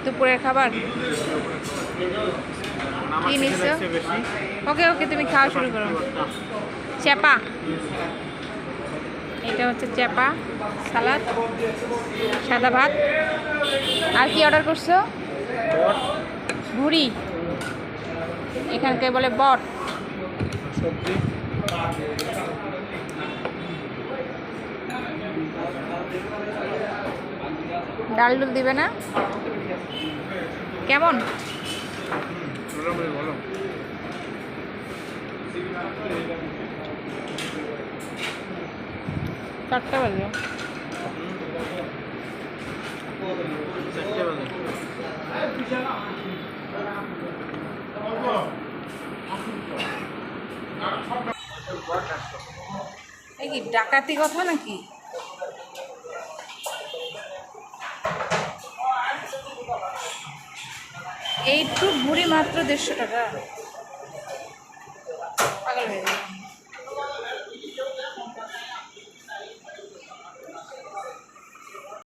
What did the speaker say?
দুপুরের খাবার কি নিছো? ওকে ওকে, তুমি খাওয়া শুরু করো। চ্যাপা, এটা হচ্ছে চ্যাপা, সালাদ, সাদা ভাত। আর কি অর্ডার করছো? ভুড়ি, এখানকার বলে বট। ডাল ডুল দিবে না? কেমন? চারটা বাজে। এই কি ডাকাতি কথা নাকি? এইটুক ভুড়ি মাত্র 150 টাকা। পাগল হয়ে যাবে।